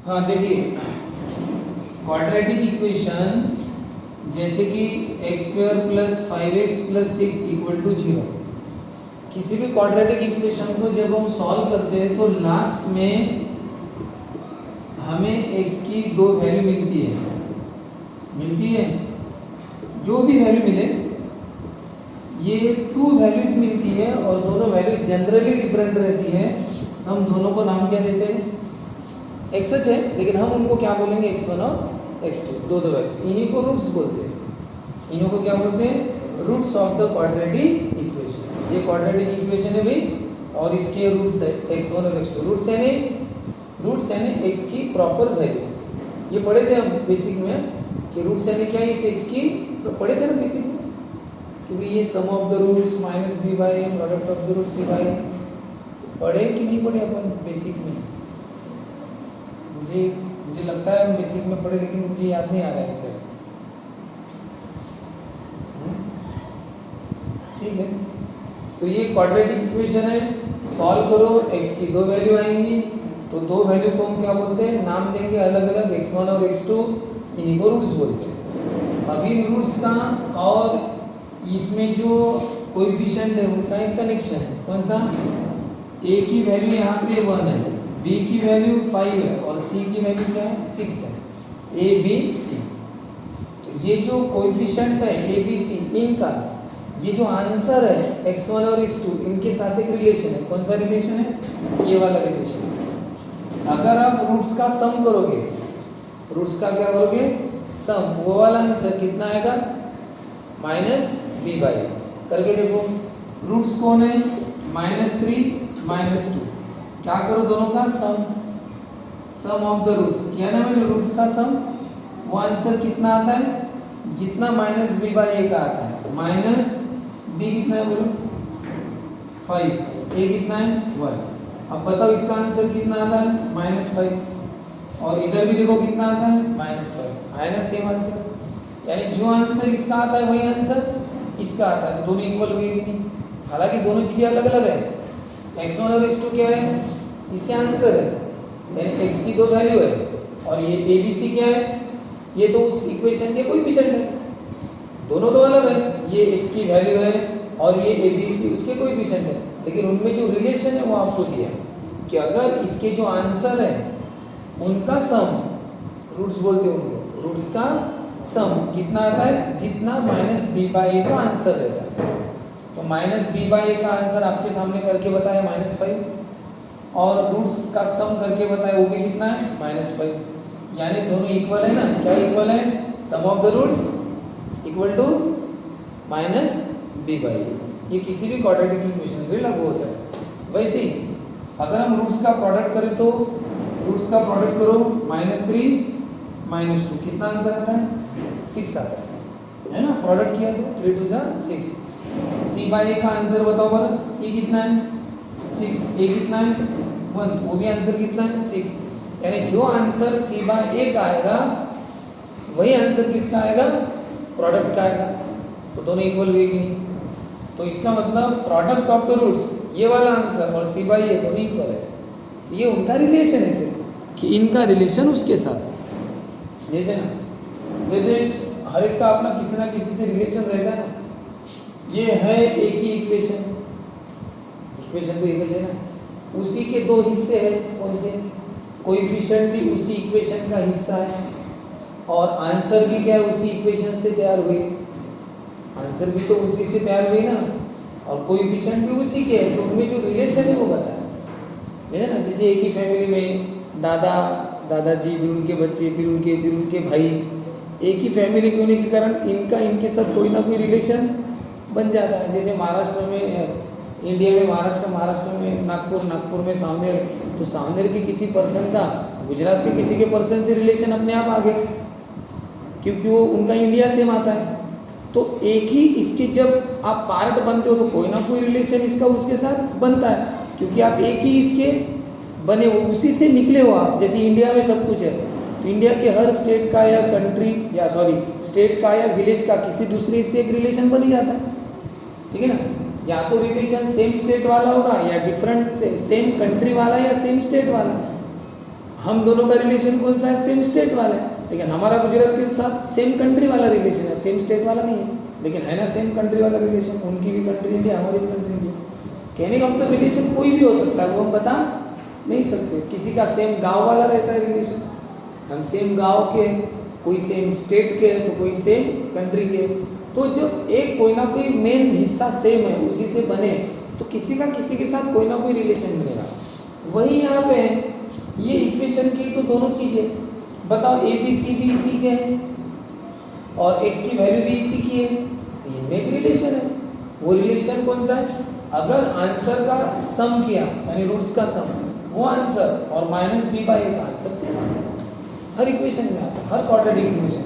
हाँ देखिए, quadratic equation जैसे कि x² + 5x + 6 = 0, किसी भी क्वाड्रेटिक इक्वेशन को जब हम सॉल्व करते हैं तो लास्ट में हमें x की दो वैल्यू मिलती है। जो भी वैल्यू मिले, ये टू वैल्यूज मिलती है और दोनों वैल्यू जनरली डिफरेंट रहती है, तो हम दोनों को नाम क्या देते हैं? x सच है, लेकिन हम उनको क्या बोलेंगे? x1 और x2, दो वैल्यू, इन्हीं को रूट्स बोलते हैं। इन्हीं को क्या बोलते हैं? Roots of the quadratic equation. ये क्वाड्रेटिक इक्वेशन है भाई, और इसके रूट्स है x1 और x2। रूट्स यानी x की प्रॉपर वैल्यू। ये पढ़े थे हम बेसिक में कि रूट्स यानी क्या है? इस x की पढ़े थे ना बेसिक में कि भाई ये sum of the roots minus b by product of the roots c by. पढ़े कि नहीं पढ़े अपन बेसिक में? मुझे लगता है हम बेसिक में पढ़े, लेकिन मुझे याद नहीं आ रहा है एग्जैक्ट। ठीक है, तो ये क्वाड्रेटिक इक्वेशन है, सॉल्व करो, x की दो वैल्यू आएंगी, तो दो वैल्यू को हम क्या बोलते हैं? नाम देंगे अलग अलग, x1 और x2, इन्हीं को रूट्स बोलते हैं। अब इन रूट्स का और इसमें जो कोएफिशिएंट है उनका एक कनेक्शन है। कौन सा? a की वैल्यू यहाँ पे 1 है, b की वैल्यू 5 है और c की वैल्यू क्या है? 6 है। a b c, तो ये जो कोएफिशिएंट है a b c, इनका ये जो आंसर है x1 और x2, इनके साथ एक रिलेशन है। कौन सा रिलेशन है? ये वाला रिलेशन है। अगर आप रूट्स का सम करोगे, रूट्स का क्या करोगे? सम, वो वाला आंसर कितना आएगा? -b by. करके देखो, रूट्स कौन है? -3 -2। क्या करो? दोनों का सम ऑफ द रूट्स किया ना मैंने, रूट्स का सम। वो आंसर कितना आता है? जितना -b बाई a का आता है। -b कितना है बोलो? 5, a कितना है? 1। अब बताओ इसका आंसर कितना आता है? -5। और इधर भी देखो कितना आता है? -5। आया ना सेम आंसर? यानी जो आंसर इसका आता है वही आंसर इसका आता है, दोनों इक्वल हुए कि नहीं? हालांकि दोनों चीज़ें अलग अलग है। x1 और x2 क्या है? इसके आंसर है, यानी x की दो वैल्यू है, और ये a b c क्या है? ये तो उस इक्वेशन के कोएफिशिएंट है। दोनों तो अलग है, ये x की वैल्यू है और ये a b c उसके कोएफिशिएंट है, लेकिन उनमें जो रिलेशन है वो आपको दिया कि अगर इसके जो आंसर है उनका सम, रूट्स बोलते हैं उनको, रूट्स का सम कितना आता है? जितना -b बाई a का आंसर रहता है। तो -b बाई a का आंसर आपके सामने करके बताया -5, और रूट्स का सम करके बताया वो भी कितना है? -5। यानी दोनों इक्वल है ना? क्या इक्वल है? Sum of the roots equal to -b by a। ये किसी भी क्वाड्रेटिक इक्वेशन के लिए लागू होता है। वैसे ही अगर हम रूट्स का प्रोडक्ट करें तो रूट्स का प्रोडक्ट करो, -3 -2, कितना आंसर आता है? 6 आता है ना? प्रोडक्ट किया तो 3 2 6। c बाई a का आंसर बताओ बरा, c कितना है? 6, a कितना है? 1, वो भी आंसर कितना है? 6। यानी जो आंसर c बाई a का आएगा वही आंसर किसका आएगा? प्रोडक्ट का आएगा। तो दोनों इक्वल हुए कि नहीं? तो इसका मतलब प्रोडक्ट ऑफ द रूट्स, ये वाला आंसर और c बाई a दोनों इक्वल है। ये उनका रिलेशन है सिर्फ, कि इनका रिलेशन उसके साथ, जैसे ना, जैसे हर एक का अपना किसी ना किसी से रिलेशन रहता है ना। ये है एक ही इक्वेशन तो एक है ना, उसी के दो हिस्से हैं। कौन से? कोएफिशिएंट भी उसी इक्वेशन का हिस्सा है, और आंसर भी क्या है? उसी इक्वेशन से तैयार हुई। आंसर भी तो उसी से तैयार हुई ना, और कोएफिशिएंट भी उसी के है, तो उनमें जो रिलेशन है वो बताया है ना। जैसे एक ही फैमिली में दादाजी, फिर उनके बच्चे, फिर उनके भाई, एक ही फैमिली के होने के कारण इनके साथ कोई ना कोई रिलेशन बन जाता है। जैसे महाराष्ट्र में, इंडिया में महाराष्ट्र में नागपुर में सामनेर, तो सामनेर के किसी पर्सन का गुजरात के किसी के पर्सन से रिलेशन अपने आप आ गए, क्योंकि वो उनका इंडिया सेम आता है। तो एक ही इसके जब आप पार्ट बनते हो तो कोई ना कोई रिलेशन इसका उसके साथ बनता है, क्योंकि आप एक ही इसके बने हो, उसी से निकले हो आप। जैसे इंडिया में सब कुछ है, तो इंडिया के हर स्टेट का या स्टेट का या विलेज का किसी दूसरे से एक रिलेशन बन ही जाता है। ठीक है ना? या तो रिलेशन सेम स्टेट वाला होगा, या डिफरेंट सेम कंट्री वाला, या सेम स्टेट वाला। हम दोनों का रिलेशन कौन सा है? सेम स्टेट वाला है। लेकिन हमारा गुजरात के साथ सेम कंट्री वाला रिलेशन है, सेम स्टेट वाला नहीं है, लेकिन है ना सेम कंट्री वाला रिलेशन। उनकी भी कंट्री इंडिया, हमारी भी कंट्री इंडिया। कहने का मतलब रिलेशन कोई भी हो सकता है, वो हम बता नहीं सकते। किसी का सेम गांव वाला रहता है रिलेशन, हम सेम गांव के, कोई सेम स्टेट के, तो कोई सेम कंट्री के। तो जब एक कोई ना कोई मेन हिस्सा सेम है, उसी से बने, तो किसी का किसी के साथ कोई ना कोई रिलेशन बनेगा। वही यहाँ पे ये इक्वेशन की तो दोनों चीज़ें बताओ, ए बी सी भी इसी के हैं और एक्स की वैल्यू भी इसी की है, तो इनमें एक रिलेशन है। वो रिलेशन कौन सा है? अगर आंसर का सम किया, यानी रूट्स का सम, वो आंसर और माइनस बी बाई ए का आंसर सेम आता है। हर इक्वेशन में आता है, हर क्वाड्रेटिक इक्वेशन।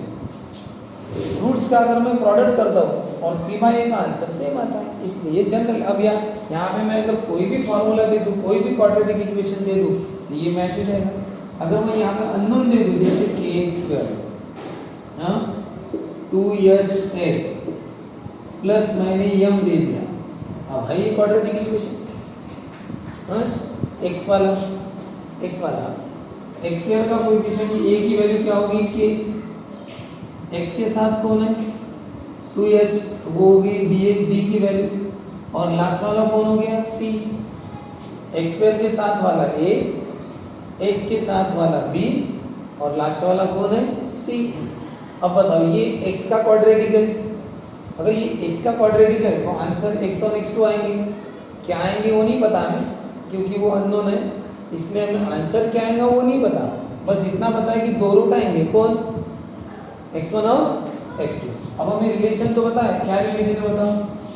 रूट्स का अगर मैं प्रोडक्ट करता हूँ और सी बाई ए का आंसर सेम आता है, इसलिए जनरल। अब यहाँ पे मैं अगर कोई भी फॉर्मूला दे दूँ, कोई भी क्वाड्रेटिक इक्वेशन दे दूँ, तो ये मैच हो जाएगा। अगर मैं यहाँ पे अननोन दे दूँ, जैसे के एक्स स्क्वायर, हाँ, 2h प्लस मैंने यम दे दिया, अब भाई ये क्वाड्रेटिक इक्वेशन। हाँ, एक्स वाला एक्स स्क्वायर का कोएफिशिएंट, ए की वैल्यू क्या होगी? के। एक्स के साथ कौन है? 2h, वो होगी बी की वैल्यू, और लास्ट वाला कौन हो गया? सी। एक्स स्क्वायर के साथ वाला ए, एक्स के साथ वाला बी, और लास्ट वाला कौन है? सी। अब बताओ, ये x का क्वाड्रेटिक है। अगर ये x का क्वाड्रेटिक है तो आंसर x1 x2 आएंगे। क्या आएंगे वो नहीं पता हमें, क्योंकि वो अननोन है, इसमें हमें आंसर क्या आएगा वो नहीं पता। बस इतना पता है कि दो रूट आएंगे, कौन? x1 और x2। अब हमें रिलेशन तो पता है, क्या रिलेशन है बताओ?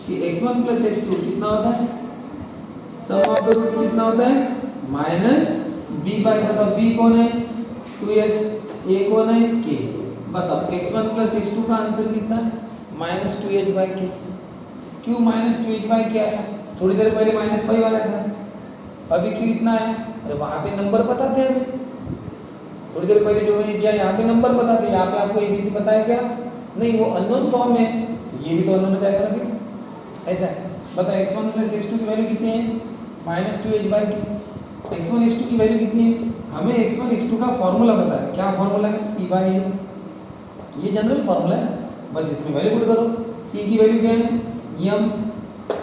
कि x1 प्लस x2 कितना होता है? सम ऑफ द रूट्स कितना होता है? माइनस b बाई, बताओ b कौन है? 2h, a कौन है? k। बताओ x1 प्लस x2 का आंसर कितना है? Minus 2h by k। क्यों माइनस 2h बाई k आया? थोड़ी देर पहले माइनस 5 आया था, अभी क्यों इतना आया? अरे वहाँ पे नंबर पता थे हमें, थोड़ी देर पहले जो मैंने दिया यहाँ पे नंबर पता थे। यहाँ पे आपको ABC पता है क्या? नहीं, वो अननोन फॉर्म में है, तो ये भी तो अननोन हो जाएगा ना फिर। ऐसा है, बताओ x1 प्लस x2 की वैल्यू कितनी है? Minus 2h by k। x1 x2 की वैल्यू कितनी है? हमें x1 x2 का फॉर्मूला पता है। क्या फॉर्मूला है? सी बाई ए। ये जनरल फॉर्मूला है, बस इसमें वैल्यू पुट करो। सी की वैल्यू क्या है? यम।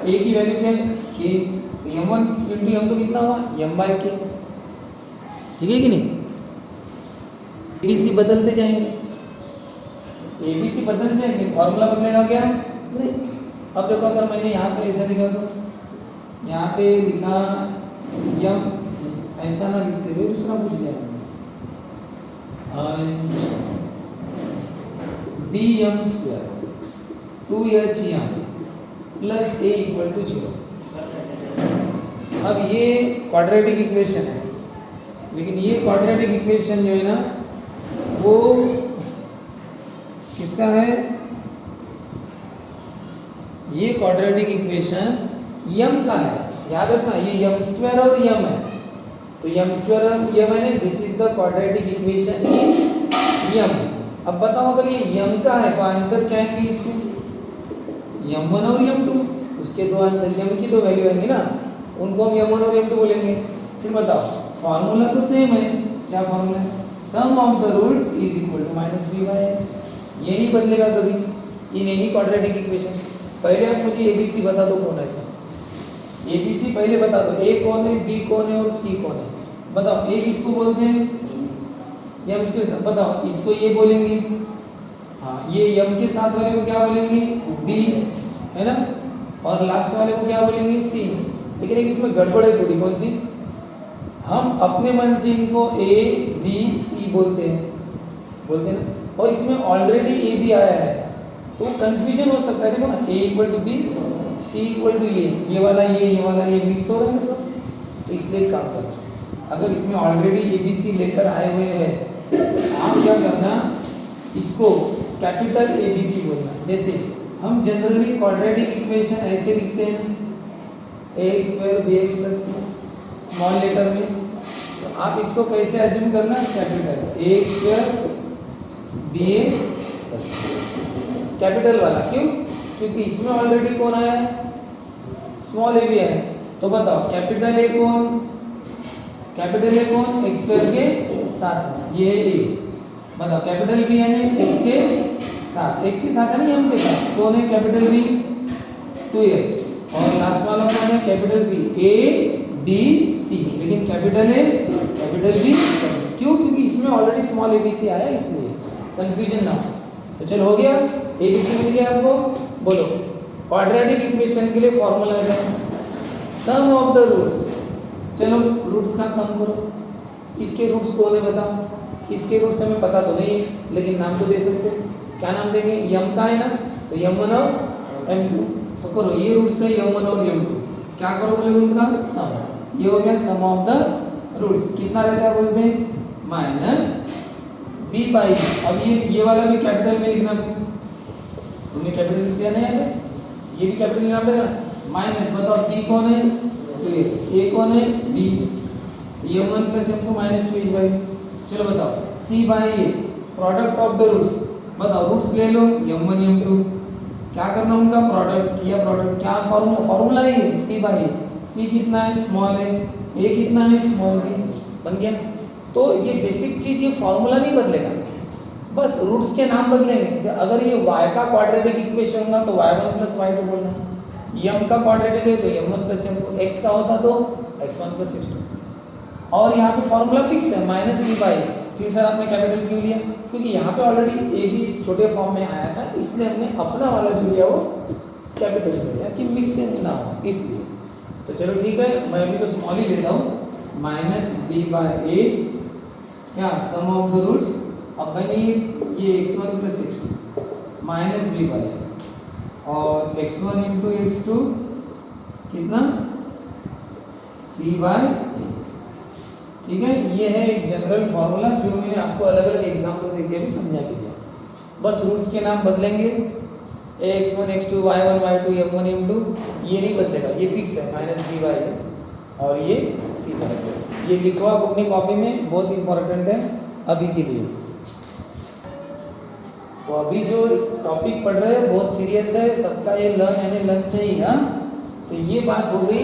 ए की वैल्यू क्या है? के। तो m1 इंटू m2 कितना हुआ? m बाई के। ठीक है कि नहीं? ABC बदलते जाएंगे, ABC बदल जाएंगे, फॉर्मूला बदलेगा क्या? नहीं। अब देखो, अगर मैंने यहाँ पे ऐसा लिखा तो यहाँ पे लिखा यम, ऐसा ना लिखते हुए दूसरा पूछ लिया, B M square 2h M plus A equal to 0। अब ये क्वाड्रेटिक इक्वेशन है, लेकिन ये क्वाड्रेटिक इक्वेशन जो है ना, वो किसका है? ये क्वाड्रेटिक इक्वेशन यम का है। याद रखना, ये यम स्क्वायर और यम है, तो यम स्क्वायर और यम है, this is the quadratic equation in m. अब बताओ, अगर ये यम का है तो आंसर क्या आएंगे इसके? m1 और m2, उसके दो आंसर, यम की दो वैल्यू आएंगे ना, उनको हम m1 और m2 बोलेंगे। फिर बताओ, फॉर्मूला तो सेम है। क्या फॉर्मूला है? Sum of the roots is equal to minus b by a. ये नहीं बदलेगा कभी इन एनी क्वाड्रेटिक इक्वेशन। पहले आप मुझे ABC बता दो कौन है। ABC पहले बता दो, A कौन है, B कौन है और C कौन है? बताओ, A किसको बोलते हैं? यम इसके साथ, बताओ इसको ये बोलेंगे, हाँ, ये यम के साथ वाले को क्या बोलेंगे? B, है ना, और लास्ट वाले को क्या बोलेंगे? C। लेकिन एक इसमें गड़बड़ है थोड़ी। कौन सी? हम अपने मन से इनको A B C बोलते हैं ना, और इसमें ऑलरेडी A B आया है, तो कंफ्यूजन हो सकता है। देखो ना, A equal to B, C equal to ये वाला ये वाला ये मिक्स हो रहा है सब, तो इसलिए काम करना। अगर इसमें ऑलरेडी ABC लेकर आए हुए हैं, आप क्या करना, इसको कैपिटल ABC बोलना। जैसे हम जनरली क्वाड्रेटिक इक्वेशन ऐसे लिखते हैं, ax square bx plus c, small letter में। तो आप इसको कैसे अज्यूम करना? Capital ax square bx plus c, capital वाला। क्यों? क्योंकि इसमें ऑलरेडी कौन आया है? स्मॉल a भी है। तो बताओ, कैपिटल A कौन? एक्स स्क्वायर के साथ, ये है ए, मतलब कैपिटल बी यानी एक्स के साथ है ना, एम के साथ, कौन है कैपिटल बी 2x, और लास्ट वाला कौन है capital C, A B C, लेकिन कैपिटल ए कैपिटल बी, क्यों? क्योंकि इसमें ऑलरेडी स्मॉल एबीसी आया, इसलिए कंफ्यूजन ना हो। तो चलो हो गया, एबीसी मिल गया आपको। बोलो क्वाड्रेटिक इक्वेशन के लिए फॉर्मूला है सम ऑफ द रूट्स। चलो रूट्स का सम करो, इसके रूट्स कौन है बताओ? इसके रूट्स हमें पता तो नहीं है, लेकिन नाम तो दे सकते हैं। क्या नाम देंगे? यम का है ना, तो m1 और m2, तो करो ये रूट्स है m1 और m2, क्या करो बोले उनका सम, ये हो गया सम ऑफ द रूट्स। कितना रहता है बोलते हैं माइनस b बाई, अब ये वाला भी कैपिटल में लिखना, तुम्हें कैपिटल लिख दिया ना यहाँ पे, ये भी कैपिटल लिखना पड़ेगा। माइनस बताओ b कौन है, तो a कौन है b, m1 plus m2 minus 2 by. चलो बताओ c by a, product of the roots, बताओ रूट्स ले लो m1 m2, क्या करना उनका प्रोडक्ट किया, प्रोडक्ट क्या फॉर्मूला है c बाई a, c कितना है स्मॉल है, a कितना है स्मॉल b, बन गया। तो ये बेसिक चीज, ये फॉर्मूला नहीं बदलेगा, बस रूट्स के नाम बदलेंगे। अगर ये y का क्वाड्रेटिक इक्वेशन होगा तो y1 प्लस y2 बोलना, m का क्वाड्रेटिक है तो m1 प्लस m2, x का होता तो x1 प्लस x2, और यहाँ पे फॉर्मूला फिक्स है माइनस b बाई। फिर सर आपने कैपिटल क्यों लिया? क्योंकि यहाँ पे ऑलरेडी ए बी छोटे फॉर्म में आया था, इसलिए हमने अपना वाला जो लिया वो कैपिटल में लिया कि मिक्स ना हो, इसलिए। तो चलो ठीक है, मैं अभी तो स्मॉल ही लेता हूँ, माइनस बी बाई ए, क्या सम ऑफ द रूट्स। अब मैंने ये x1 plus x2 minus b by, और x1 इंटू x2 कितना c बाई, ठीक है। ये है एक जनरल फॉर्मूला जो मैंने आपको अलग अलग एग्जाम्पल देके भी समझा के दिया। बस रूट्स के नाम बदलेंगे, x1 x2 y1 y2 m1 m2, ये नहीं बदलेगा, ये फिक्स है माइनस बी बाई, और ये सी बाई। ये लिखो आप अपनी कॉपी में, बहुत इंपॉर्टेंट है अभी के लिए। तो अभी जो टॉपिक पढ़ रहे हैं बहुत सीरियस है, सबका ये लर्न यानी लर्न चाहिए। तो ये बात हो गई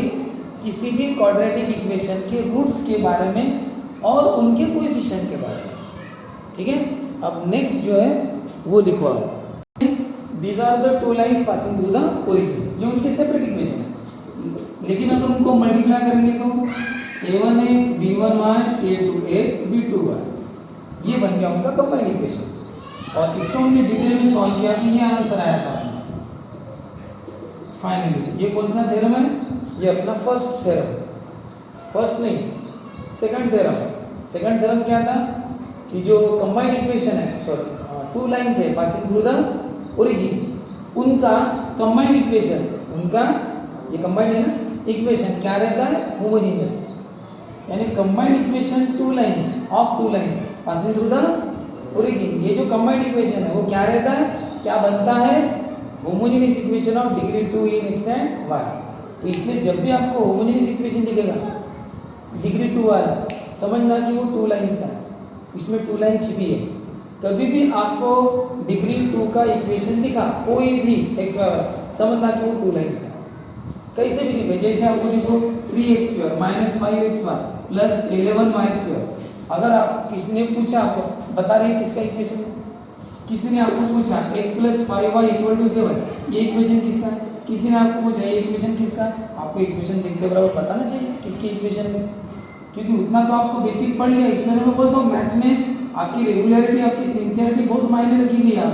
किसी भी क्वाड्रेटिक इक्वेशन के रूट्स के बारे में और उनके कोएफिशिएंट के बारे में, ठीक है। अब नेक्स्ट जो है वो लिखो आप, these are the two lines passing through the origin, ये उनके सेपरेट इक्वेशन है, लेकिन अगर उनको मल्टीप्लाई करेंगे तो a1x b1y a2x b2y, ये बन गया उनका कंबाइंड इक्वेशन। और इसको हमने डिटेल में सॉल्व किया तो ये आंसर आया था फाइनली। ये कौन सा थ्योरम है? ये अपना फर्स्ट थ्योरम, फर्स्ट नहीं सेकंड थ्योरम। सेकंड थ्योरम क्या था कि जो कंबाइंड इक्वेशन है, सॉरी टू लाइंस है पासिंग थ्रू द ओरिजिन, उनका कंबाइंड इक्वेशन, उनका ये कंबाइंड है ना इक्वेशन, क्या रहता है होमोजेनियस, यानी combined equation two lines of to lines passing through the origin, ये जो कंबाइंड इक्वेशन है वो क्या रहता है, क्या बनता है homogeneous equation of degree 2 in x and y। तो इसमें जब भी आपको होमोजेनियस इक्वेशन दिखेगा डिग्री 2 वाला, समझना कि वो टू लाइंस का है, इसमें टू लाइन छिपी है। कभी भी आपको डिग्री 2 का इक्वेशन दिखा कोई भी x y, समझना कि वो टू लाइंस का है, कैसे भी दिखे। जैसे आपको देखो 3x² minus 5xy plus 11y², अगर आप किसी ने पूछा, आपको बता रही है किसका इक्वेशन है, किसी ने आपको पूछा x plus 5y equal to 7, ये इक्वेशन किसका है, किसी ने आपको पूछा ये इक्वेशन किसका है, आपको इक्वेशन देखते बराबर बताना चाहिए किसकी इक्वेशन है, क्योंकि उतना तो आपको बेसिक पढ़ लिया। इसलिए मैं बोलता हूँ मैथ्स में आपकी रेगुलरिटी, आपकी सिंसियरिटी बहुत मायने रखी गई है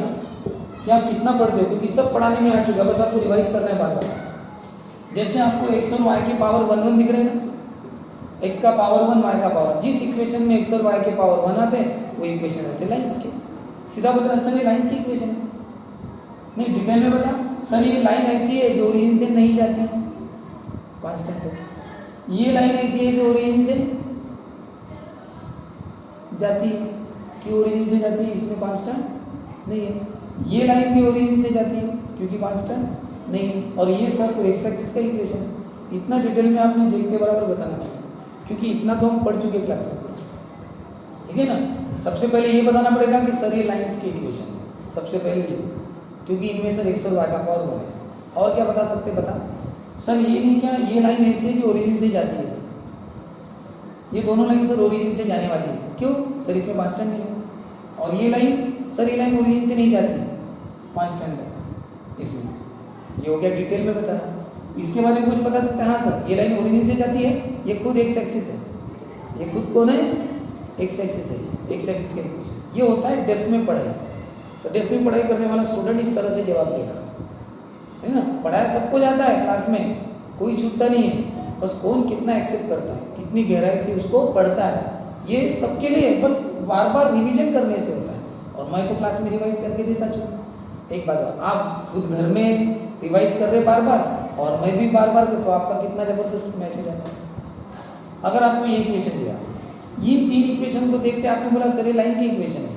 कि आप कितना पढ़ते हो, क्योंकि सब पढ़ाने में आ चुका है, बस आपको रिवाइज करना है बार बार। जैसे आपको x और y के पावर 1 1 दिख रहे हैं ना, x का पावर 1 y का पावर, जिस इक्वेशन में x और y के पावर 1 आते हैं वो इक्वेशन रहते हैं लाइंस के। सीधा बता सर ये लाइंस की इक्वेशन है, नहीं डिटेल में बता सर ये लाइन ऐसी है जो ओरिजिन से नहीं जाती, कांस्टेंट है, ये लाइन ऐसी है जो ओरिजिन से जाती है, क्यों ओरिजिन से जाती है, इसमें कांस्टेंट नहीं है, ये लाइन भी ओरिजिन से जाती है क्योंकि कांस्टेंट नहीं है, और ये सर को एक्स एक्सिस का इक्वेशन। इतना डिटेल में आपने देख के बराबर बताना चाहिए, क्योंकि इतना तो हम पढ़ चुके क्लास में, ठीक है ना। सबसे पहले ये बताना पड़ेगा कि सर ये लाइंस की इक्वेशन, सबसे पहले ये, क्योंकि इनमें सर x और y का पावर 1 है। और क्या बता सकते, बता सर ये नहीं क्या, ये लाइन ऐसी है जो ओरिजिन से जाती है, ये दोनों लाइन सर ओरिजिन से जाने वाली है। क्यों सर? इसमें कांस्टेंट नहीं है। और ये लाइन सर, ये लाइन ओरिजिन से नहीं जाती, कांस्टेंट है इसमें। ये हो गया डिटेल में बताना। इसके बारे में कुछ बता सकते हैं? हाँ सर, ये लाइन ओरिजिन से जाती है, ये खुद एक्स एक्सिस है, ये खुद कौन है? एक्स एक्सिस है, एक्स एक्सिस का इक्वेशन। ये होता है डेप्थ में पढ़ाई। तो डेप्थ में पढ़ाई करने वाला स्टूडेंट इस तरह से जवाब देगा, है ना। पढ़ाया सबको जाता है क्लास में, कोई छूटता नहीं है, बस कौन कितना एक्सेप्ट करता है, कितनी गहराई से उसको पढ़ता है, ये सबके लिए बस बार बार रिवीजन करने से होता है। और मैं तो क्लास में रिवाइज करके देता हूँ। एक बात, आप खुद घर में रिवाइज कर रहे बार बार और मैं भी बार बार, तो आपका कितना ज़बरदस्त मैच हो जाता है। अगर आपको ये इक्वेशन दिया, ये तीन इक्वेशन को देखते आपने बोला सर ये लाइन की इक्वेशन है,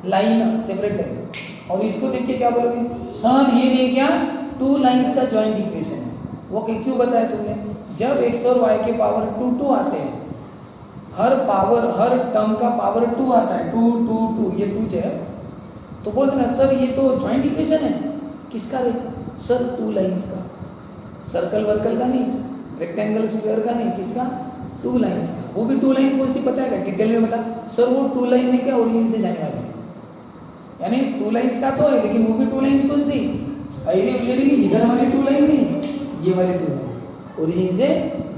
लाइन सेपरेट लाइन, और इसको देख के क्या बोलोगे? सर ये नहीं क्या टू लाइंस का जॉइंट इक्वेशन है। वो क्यों बताया तुमने? जब एक्स और वाई के पावर 2 आते हैं, हर टर्म का पावर 2 आता है, 2 ये 2 है, तो बोलते ना सर ये तो जॉइंट इक्वेशन है। किसका रे? सर टू लाइंस का, सर्कल वर्कल का नहीं, रेक्टेंगल स्क्वायर का नहीं, किसका? टू लाइंस का। वो भी टू लाइन कौन सी बताएगा? डिटेल में बता सर। वो टू लाइन में क्या ओरिजिन से जाने वाली है, यानी टू लाइंस का तो है, लेकिन वो भी टू लाइंस कौन सी? इधर वाली टू लाइन नहीं, ये वाली टू लाइन ओरिजिन से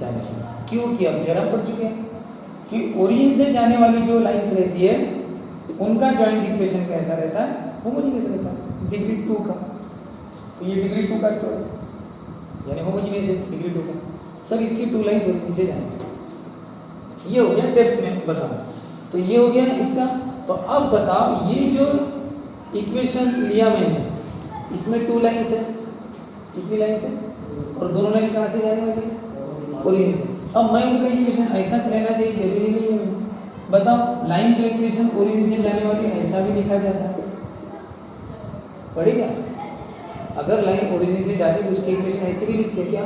जाने वाली। क्यों? कि अब थ्योरम पढ़ चुके हैं कि ओरिजिन से जाने वाली जो लाइंस रहती है उनका जॉइंट इक्वेशन कैसा रहता है? होमोजेनियस रहता है, डिग्री 2 का। तो ये डिग्री 2 का स्क्वायर है, यानी होमोजेनियस है डिग्री 2 का। सर इसकी टू लाइंस ओरिजिन से जाने वाली। ये हो गया डेप्थ में बताओ। तो ये हो गया इसका। तो अब बताओ ये जो इक्वेशन लिया मैंने, इसमें टू लाइंस है, कितनी लाइंस है? और दोनों लाइन कहाँ से जाने वाली है? ओरिजिन से। अब मैं उनका इक्वेशन ऐसा चलेना चाहिए, जरूरी नहीं है। मैं बताओ लाइन का इक्वेशन ओरिजिन से जाने वाली ऐसा भी लिखा जाता है, पढ़ेगा? अगर लाइन ओरिजिन से जाती है तो उसकी इक्वेशन ऐसे भी लिखते हैं क्या?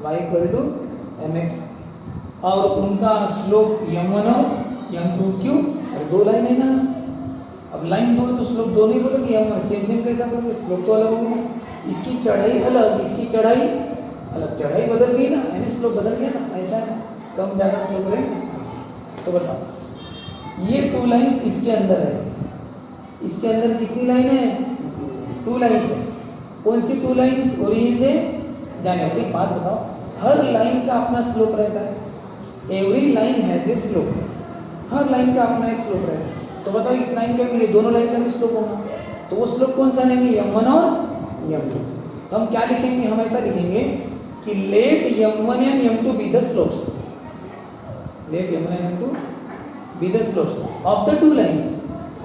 y = mx, और उनका स्लोप m1 और m2। क्यों? अरे दो लाइन है ना। अब लाइन 2 है तो स्लोप 2 नहीं बोलोगे, m1 सेम कैसा बोलोगे? स्लोप तो अलग होगी ना। इसकी चढ़ाई अलग, इसकी चढ़ाई अलग, चढ़ाई बदल गई ना, यानी स्लोप बदल गया ना। ऐसा है ना, कम ज़्यादा स्लोप रहेगा। तो बताओ ये टू लाइंस इसके अंदर है, इसके अंदर कितनी लाइन है? 2 लाइंस है। कौन सी 2 लाइंस? ओरिजिन से जाने वाली। एक बात बताओ, हर लाइन का अपना स्लोप रहता है। Every line has a slope, her line का अपना एक स्लोप रहता है। तो बताओ इस लाइन का भी, ये दोनों लाइन का भी स्लोप होगा, तो वो स्लोप कौन सा लेंगे? m1 और m2। तो हम क्या लिखेंगे? हम ऐसा लिखेंगे कि let m1 and m2 be the slopes, let m1 and m2 be the slopes of the two lines,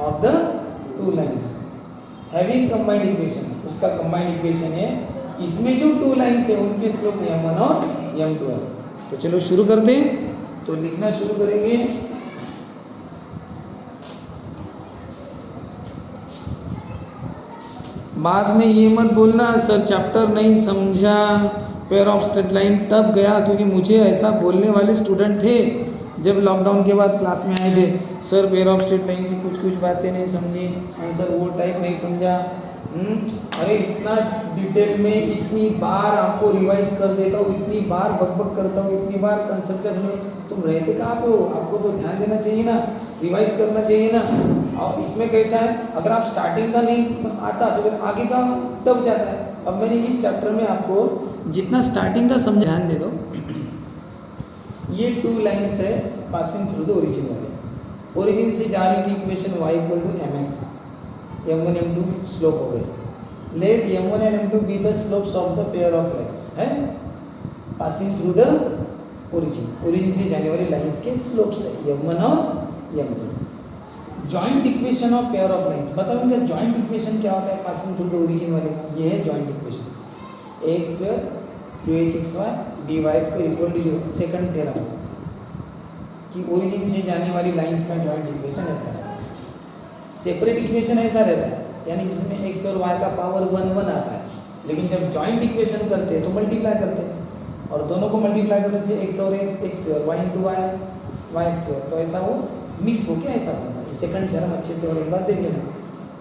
of the two lines having combined equation. उसका कंबाइंड इक्वेशन है, इसमें जो टू लाइंस है उनके स्लोप m1 और m2 है। तो चलो शुरू कर दें। तो लिखना शुरू करेंगे। बाद में ये मत बोलना सर चैप्टर नहीं समझा, पेयर ऑफ स्ट्रेट लाइन तब गया क्योंकि मुझे ऐसा बोलने वाले स्टूडेंट थे जब लॉकडाउन के बाद क्लास में आए थे। Sir pair of straight line की कुछ बातें नहीं समझी, आंसर वो टाइप नहीं समझा। अरे इतना डिटेल में इतनी बार आपको रिवाइज कर देता हूँ, इतनी बार बकबक करता हूँ, इतनी बार कंसेप्ट का समझ, तुम रहते कहाँ पे हो? आपको तो ध्यान देना चाहिए ना, रिवाइज करना चाहिए ना। और इसमें कैसा है, अगर आप स्टार्टिंग का नहीं आता तो फिर आगे का टफ जाता है। अब मैंने इस चैप्टर में आपको जितना स्टार्टिंग का समझ, ध्यान दे दो। ये टू लाइन्स है पासिंग थ्रू द ओरिजिन वाले, ओरिजिन से जा रही थी equation y = mx, m1 m2 slope हो गए। Let m1 and m2 be the slopes of the pair of lines है passing through the origin, origin से जाने वाली लाइन्स के स्लोप्स है m1 और m2। Joint equation of pair of lines, बताओ इनका जॉइंट इक्वेशन क्या होता है पासिंग थ्रू द ओरिजिन वाले? ये है joint equation, ax² 2hxy dy² = 0। Second theorem कि ओरिजिन से जाने वाली लाइंस का जॉइंट इक्वेशन ऐसा रहता है। सेपरेट इक्वेशन ऐसा रहता है, यानी जिसमें x और y का पावर 1 आता है, लेकिन जब जॉइंट इक्वेशन करते हैं तो मल्टीप्लाई करते हैं, और दोनों को मल्टीप्लाई करने से x और x² y × y y², तो ऐसा वो मिक्स होकर ऐसा बनता है। सेकंड थ्योरम अच्छे से और एक बार देख लेना,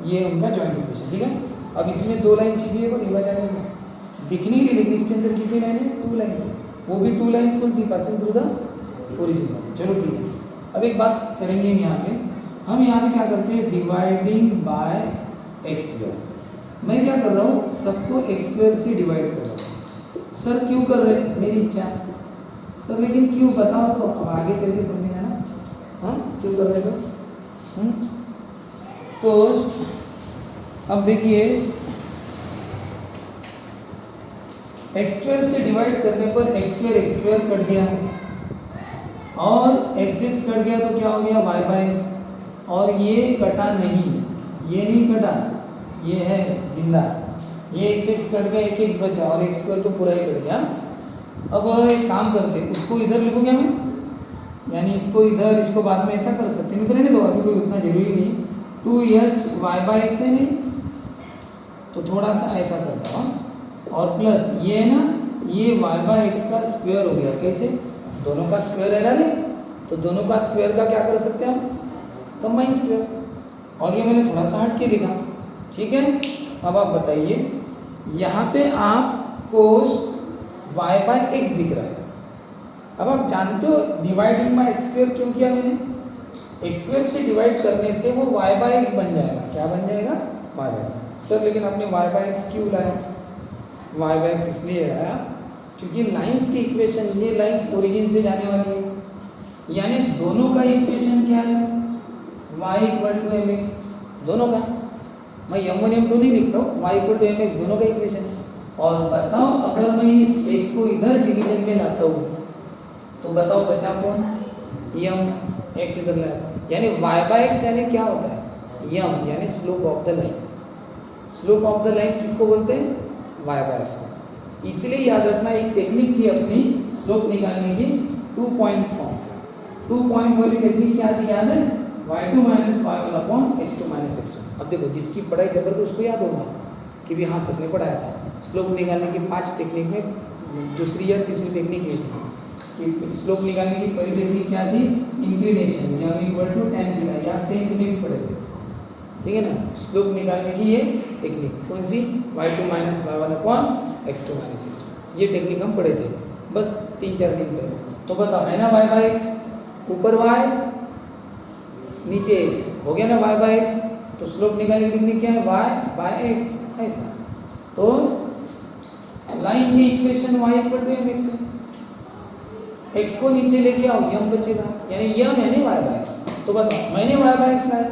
ये उनका जॉइंट इक्वेशन, ठीक है। अब इसमें 2 लाइन छिपी है, वो रिवाइज आ जाएगा, दिख नहीं रही, लेकिन इसके अंदर कितनी लाइन है? 2 लाइन है। वो भी 2 लाइन कौन सी? Passing through the origin. चलो ठीक है। अब एक बात करेंगे हम यहाँ पे क्या करते हैं, डिवाइडिंग बाय एक्स स्क्वायर। मैं क्या कर रहा हूँ, सबको एक्स स्क्वायर से डिवाइड कर रहा हूँ। सर क्यों कर रहे हैं, मेरी इच्छा सर, लेकिन क्यों बताओ तो अब आगे चल के समझेंगे ना। हाँ क्यों कर रहे हो? तो अब देखिए, एक्स स्क्वायर से डिवाइड करने पर एक्स स्क्वायर कट गया और एक्स कट गया तो क्या हो गया, वाई बाई एक्स। और ये कटा नहीं, ये नहीं कटा, ये है जिंदा। ये एक्स कट गया, एक एक्स बचा और एक्स स्क्वायर तो पूरा ही कट गया। अब एक काम करते, उसको इधर लिखूँ क्या मैं, यानी इसको इधर, इसको बाद में ऐसा कर सकते हैं, तो रहने दो, अभी कोई उतना जरूरी नहीं। 2h वाई बाई एक्स है नहीं, तो थोड़ा सा ऐसा करता हूँ और प्लस ये है ना, ये वाई बाई एक्स का स्क्वायर हो गया। कैसे, दोनों का स्क्वायर है ना रे, तो दोनों का स्क्वायर का क्या कर सकते हैं हम, कंबाइन स्क्वायर। और ये मैंने थोड़ा सा हट के लिखा, ठीक है। अब आप बताइए, यहाँ पे आपको वाई बाई एक्स दिख रहा है। अब आप जानते हो डिवाइडिंग बाय एक्स स्क्वायर क्यों किया मैंने, एक्स स्क्वायर से डिवाइड करने से वो वाई बाई एक्स बन जाएगा। क्या बन जाएगा, वाई बाई। सर लेकिन आपने वाई बाई एक्स क्यों लाया, वाई बाई एक्स इसलिए लाया क्योंकि लाइंस की इक्वेशन, ये लाइंस ओरिजिन से जाने वाली है, यानी दोनों का इक्वेशन क्या है, y equal to m x. दोनों का, मैं m1 m2 नहीं लिखता हूँ, y equal to m x दोनों का इक्वेशन है। और बताओ अगर मैं इस x को इधर डिवीजन में लाता हूँ तो बताओ बचा कौन, m, x इधर लाया, यानी y बाई एक्स यानी क्या होता है, m यानी slope of the line. Slope of the line किसको बोलते हैं, y बाई एक्स को। इसलिए याद रखना, एक टेक्निक थी अपनी स्लोप निकालने की, 2 पॉइंट फॉर्म। 2 पॉइंट वाली टेक्निक क्या थी, याद है, y2 minus y1 upon x2 minus x1। अब देखो, जिसकी पढ़ाई जबरदस्त उसको याद होगा कि भी हाँ सबने पढ़ाया था। स्लोप निकालने की 5 टेक्निक में दूसरी या तीसरी टेक्निक ये थी कि स्लोप निकालने की पहली टेक्निक क्या थी, इंक्लिनेशन, या इक्वल टू tan थीटा, या 10th में भी पढ़े थे, ठीक है ना। स्लोप निकालने की ये टेक्निक कौन सी, y2 minus y1 upon x2 minus x1, ये टेक्निक हम पढ़े थे बस 3-4 दिन पहले। तो बताओ है ना, y बाई एक्स ऊपर y नीचे x हो गया ना, y बाई एक्स। तो स्लोप निकालने की टेक्निक क्या है, y बाई एक्स, ऐसा। तो लाइन की equation y equal to m x है, x को नीचे लेके आओ, m बचेगा, यानी m यानी y बाई एक्स। तो बताओ मैंने y बाई एक्स लाया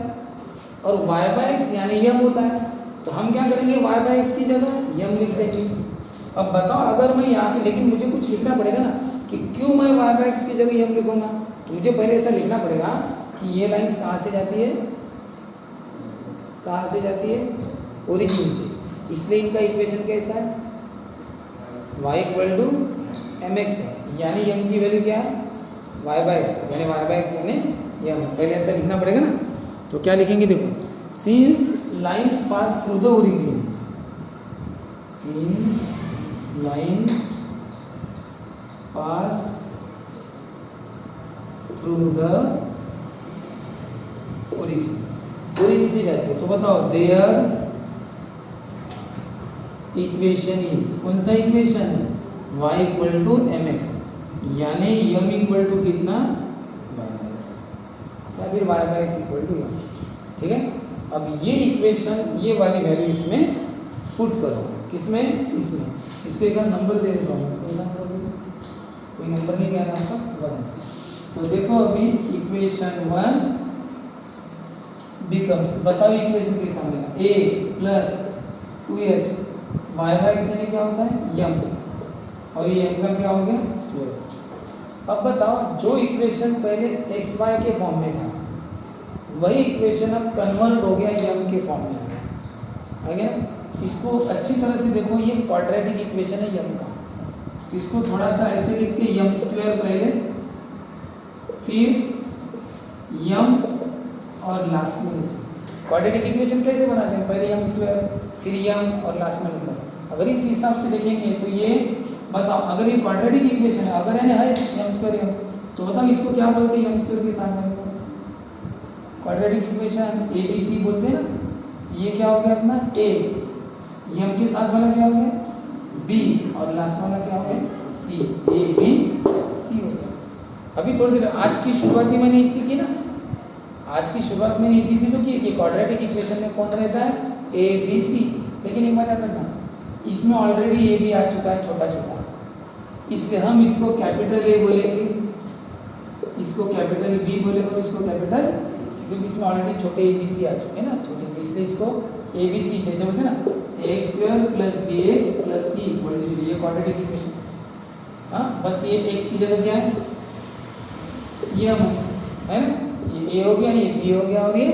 और y बाई एक्स यानी m होता है, तो हम क्या करेंगे, y बाई एक्स की जगह m लिख देंगे। अब बताओ अगर मैं यहाँ पे, लेकिन मुझे कुछ लिखना पड़ेगा ना कि क्यों मैं y बाई एक्स की जगह m लिखूंगा, तो मुझे पहले ऐसा लिखना पड़ेगा कि ये लाइंस कहाँ से जाती है, कहाँ से जाती है, ओरिजिन से। इसलिए इनका इक्वेशन कैसा है, y equal to m x है, यानी m की वैल्यू क्या है, y बाई एक्स, यानी y बाई एक्स यानी m। पहले ऐसा लिखना पड़ेगा ना, तो क्या लिखेंगे, देखो, since lines pass through the origin, since lines pass through the origin, origin से जाती है। तो बताओ देयर इक्वेशन इज, कौन सा equation, y equal to m x, यानी m इक्वल टू कितना, y बाई एक्स, या फिर y by x equal to m, ठीक है। अब ये इक्वेशन, ये वाली वैल्यू इसमें पुट करो, किसमें, इसमें। इसको एक नंबर दे देता हूँ, कोई नंबर नहीं कहना आपका, 1। तो देखो अभी इक्वेशन 1 बिकम्स, बताओ इक्वेशन के सामने a plus 2h y by x यानी क्या होता है, m, और ये m का क्या हो गया, स्क्वायर। अब बताओ, जो इक्वेशन पहले एक्स वाई के फॉर्म में था, वही इक्वेशन अब कन्वर्ट हो गया m के फॉर्म में आ गया ना। इसको अच्छी तरह से देखो, ये क्वाड्रेटिक इक्वेशन है m का, इसको थोड़ा सा ऐसे लिख के m स्क्वायर पहले, फिर m और लास्ट में इसे। क्वाड्रेटिक इक्वेशन कैसे बनाते हैं, पहले m स्क्वायर, फिर m और लास्ट में नंबर। अगर इस हिसाब से देखेंगे तो ये बताओ, अगर ये क्वाड्रेटिक इक्वेशन है, अगर है m स्क्वायर m, तो बताओ इसको क्या बोलते हैं, m स्क्वायर के साथ में क्वाड्रेटिक इक्वेशन ABC बोलते हैं ना। ये क्या हो गया अपना a, m के साथ वाला क्या हो गया, b, और लास्ट वाला क्या हो गया, c, a b c हो गया। अभी थोड़ी देर आज की शुरुआत ही मैंने इसी की ना, आज की शुरुआत मैंने इसी से तो की कि क्वाड्रेटिक इक्वेशन में कौन रहता है, ए बी सी। लेकिन एक बात याद रखना, इसमें ऑलरेडी ए भी आ चुका है छोटा छोटा, इसलिए हम इसको कैपिटल ए बोलेंगे, इसको कैपिटल बी बोलेंगे और इसको कैपिटल सी, क्योंकि इसमें ऑलरेडी छोटे ए बी सी आ चुके हैं ना, छोटे, इसलिए इसको ए बी सी जैसे बोलते हैं ना, x square plus b x plus c equal to, ये क्वाड्रेटिक इक्वेशन। हाँ, बस ये एक्स की जगह क्या है, ये हम है ना, ये ए हो गया, ये बी हो गया और ये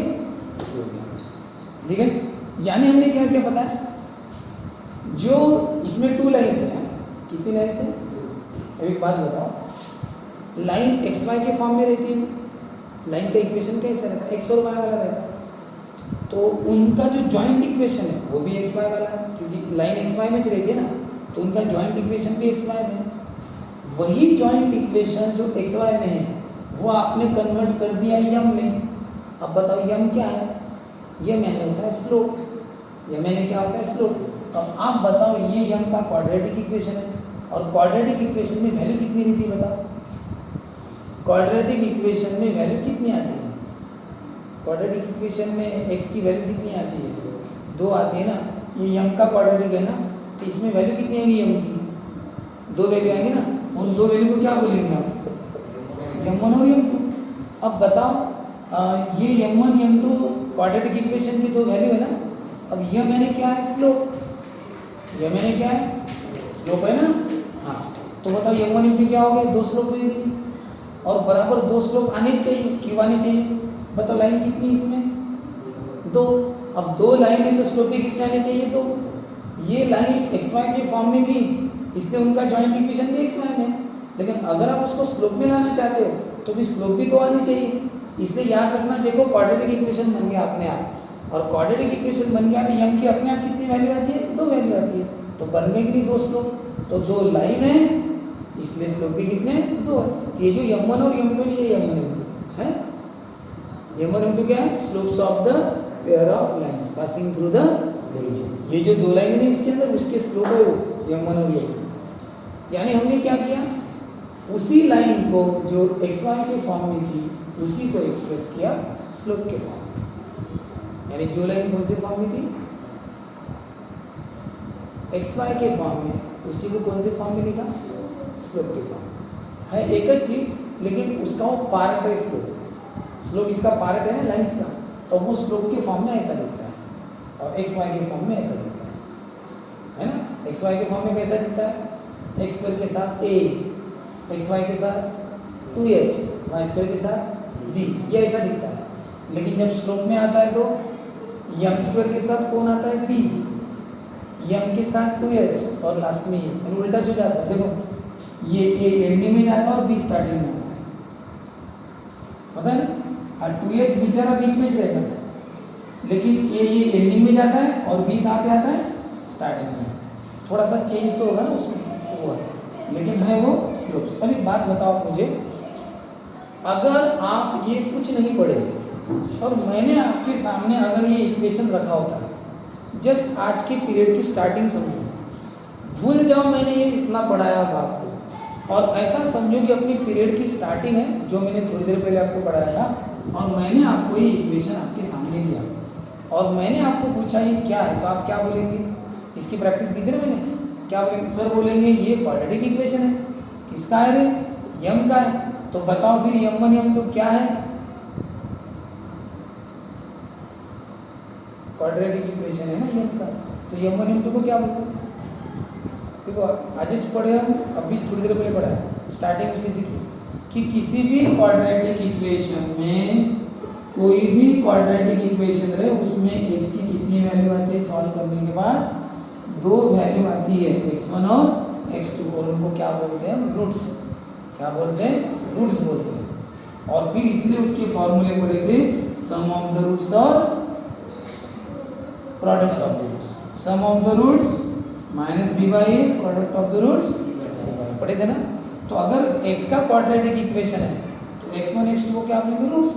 सी हो गया। ठीक है, यानी हमने क्या क्या पता है, जो इसमें टू लाइन्स है, कितनी लाइन्स है, एक बात बताओ, लाइन एक्स वाई के फॉर्म में रहती है, लाइन का इक्वेशन कैसे रहता है, एक्स और वाई वाला रहता है, तो उनका जो जॉइंट इक्वेशन है वो भी एक्स वाई वाला है, क्योंकि लाइन एक्स वाई में रहती है ना, तो उनका जॉइंट इक्वेशन भी एक्स वाई में है। वही जॉइंट इक्वेशन जो एक्स वाई में है वो आपने कन्वर्ट कर दिया यम में। अब बताओ यम क्या है, यम मैंने होता है स्लोप, यम मैंने क्या होता है स्लोप। अब आप बताओ ये यम का क्वाड्रेटिक इक्वेशन है, और क्वाड्रेटिक इक्वेशन में वैल्यू कितनी रहती है बताओ, क्वाड्रेटिक इक्वेशन में वैल्यू कितनी आती है, क्वाड्रेटिक इक्वेशन में x की वैल्यू कितनी आती है, 2 आती है ना, ये यम का क्वाड्रेटिक है ना, तो इसमें वैल्यू कितनी आएगी यम की, 2 वैल्यू आएंगी ना, उन 2 वैल्यू को क्या बोलेंगे आप, m1 और m2। अब बताओ ये m1 m2 क्वाड्रेटिक इक्वेशन की 2 वैल्यू है ना, अब यह मैंने क्या है स्लोप, यह मैंने क्या है स्लोप है ना। हाँ, तो बताओ m1 m2 क्या हो गया, 2 स्लोप हुई, और बराबर 2 स्लोप आने चाहिए, क्यों आने चाहिए बताओ, लाइन कितनी इसमें 2, अब 2 लाइन है तो स्लोप भी कितने आने चाहिए, तो ये लाइन एक्स वाई के फॉर्म में थी, इसलिए उनका जॉइंट इक्वेशन भी एक्स वाई में। लेकिन अगर आप उसको स्लोप में लाना चाहते हो तो भी स्लोप भी तो आनी चाहिए, इसलिए याद रखना, देखो क्वाड्रेटिक इक्वेशन बन गया अपने आप, और क्वाड्रेटिक इक्वेशन बन गया तो यम की अपने आप कितनी वैल्यू आती है, 2 वैल्यू आती है, तो बन गए कि नहीं 2 स्लोप, तो 2 लाइन है इसलिए स्लोप भी कितने 2 है। तो ये जो m1 और m2 नहीं, ये m1 m2 है, m1 m2 क्या है, slopes of the pair of lines passing through the origin. ये जो 2 लाइन है इसके अंदर उसके स्लोप है वो m1 और m2। यानी हमने क्या किया, उसी लाइन को जो एक्स वाई के फॉर्म में थी उसी को एक्सप्रेस किया स्लोप के फॉर्म में। यानी जो लाइन कौन से फॉर्म में थी, एक्स वाई के फॉर्म में, उसी को कौन से फॉर्म में लिखा, स्लोप के फॉर्म में। है एक ही चीज, लेकिन उसका वो पार्ट है स्लोप, स्लोप इसका पार्ट है ना लाइंस का, तो वो स्लोप के फॉर्म में ऐसा दिखता है, और एक्स वाई के फॉर्म में ऐसा दिखता है ना। एक्स वाई के फॉर्म में कैसा दिखता है, एक्स स्क्वायर के साथ a, एक्स वाई के साथ 2h, वाई स्क्वायर के साथ b, ये ऐसा दिखता है। लेकिन जब स्लोप में आता है तो यम स्क्वायर के साथ कौन आता है, b, यम के साथ 2h और लास्ट में ये उल्टा हो जाता है। देखो ये a एंडिंग में जाता है और b स्टार्टिंग में आता है, पता है ना, और 2h बेचारा बीच में रहेगा, लेकिन ये एंडिंग में जाता है और b कहाँ पे आता है, स्टार्टिंग में। थोड़ा सा चेंज तो होगा ना उसमें, हुआ, लेकिन है वो स्लोप्स। अब एक बात बताओ मुझे, अगर आप ये कुछ नहीं पढ़े और मैंने आपके सामने अगर ये इक्वेशन रखा होता, जस्ट आज के पीरियड की स्टार्टिंग समझो, भूल जाओ मैंने ये इतना पढ़ाया अब आपको, और ऐसा समझो कि अपनी पीरियड की स्टार्टिंग है जो मैंने थोड़ी देर पहले आपको पढ़ाया था, और मैंने आपको ये इक्वेशन आपके सामने दिया और मैंने आपको पूछा ये क्या है, तो आप क्या बोलेंगे, इसकी प्रैक्टिस की थी ना मैंने, क्या बोलेंगे, सर बोलेंगे ये क्वाड्रेटिक इक्वेशन है, किसका है रे, यम का है। तो बताओ फिर m1 m2 क्या है, क्वाड्रेटिक इक्वेशन है ना यम का, तो m1 m2 को क्या बोलते हैं। देखो आज पढ़े हम, अभी थोड़ी देर पहले पढ़ा है, स्टार्टिंग उसी से की कि किसी भी क्वाड्रेटिक इक्वेशन में, कोई भी क्वाड्रेटिक इक्वेशन रहे उसमें x की कितनी वैल्यू आती है, सॉल्व करने के बाद 2 वैल्यू आती है, x1 और x2, और उनको क्या बोलते हैं, रूट्स, क्या बोलते हैं, रूट्स बोलते हैं। और फिर इसलिए उसके फॉर्मूले पढ़े थे, सम ऑफ द रूट्स और product of the roots, sum of the roots minus b by a, product of the roots c by a, पढ़े थे ना। तो अगर x का क्वाड्रेटिक इक्वेशन है तो x1 x2 को क्या बोलेंगे, रूट्स।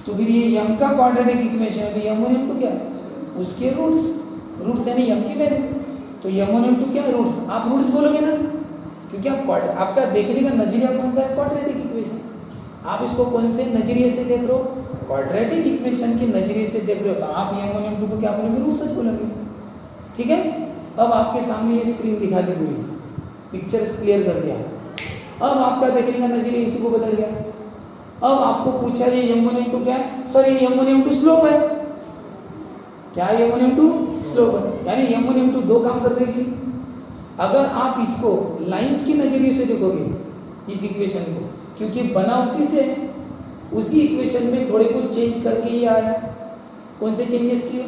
तो फिर ये m का क्वाड्रेटिक इक्वेशन है तो m1 m2 क्या है, उसके रूट्स, रूट्स यानी m की वैल्यू, तो m1 m2 क्या है, रूट्स। आप रूट्स बोलोगे ना, क्योंकि आपका देखने का नजरिया कौन सा है? Quadratic equation. आप इसको कौन से नजरिए से देख रहे हो? क्वाड्रेटिक इक्वेशन के नजरिए से देख रहे हो, तो आप m1 m2 को क्या बोलोगे? रूट सच बोलोगे। ठीक है, अब आपके सामने ये स्क्रीन दिखा दी पूरी, पिक्चर्स क्लियर कर दिया। अब आपका देखने का नजरिया इसी को बदल गया। अब आपको पूछा ये m1 m2 क्या है? सर ये m1 m2 स्लोप है। क्या है m1 m2? स्लोप है। यानी m1 m2 दो काम करने के लिए, अगर आप इसको लाइंस के नजरिए से देखोगे इस इक्वेशन को, क्योंकि बना उसी से, उसी इक्वेशन में थोड़े कुछ चेंज करके ये आया। कौन से चेंजेस किए?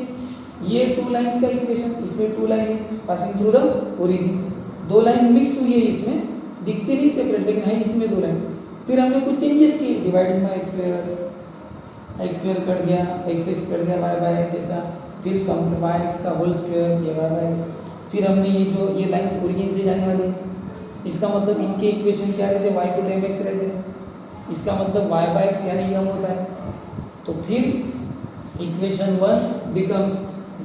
ये टू लाइंस का इक्वेशन, इसमें टू लाइन है पासिंग थ्रू द ओरिजिन, दो लाइन मिक्स हुई है, इसमें दिखते नहीं सेपरेट लेकिन है इसमें दो लाइन। फिर हमने कुछ चेंजेस किए, dividing by x square cut गया, एक्स कट गया, वाई बाय एक्स ऐसा, फिर कंप्लीट वाई एक्स का होल स्क्वायर, ये वाई बाय एक्स। फिर हमने ये जो ये लाइंस ओरिजिन से जाने वाले हैं, इसका मतलब इनके इक्वेशन क्या रहते हैं? वाई को टाइम एक्स रहते हैं, इसका मतलब वाई बाय एक्स यानी यम होता है। तो फिर इक्वेशन 1 बिकम्स,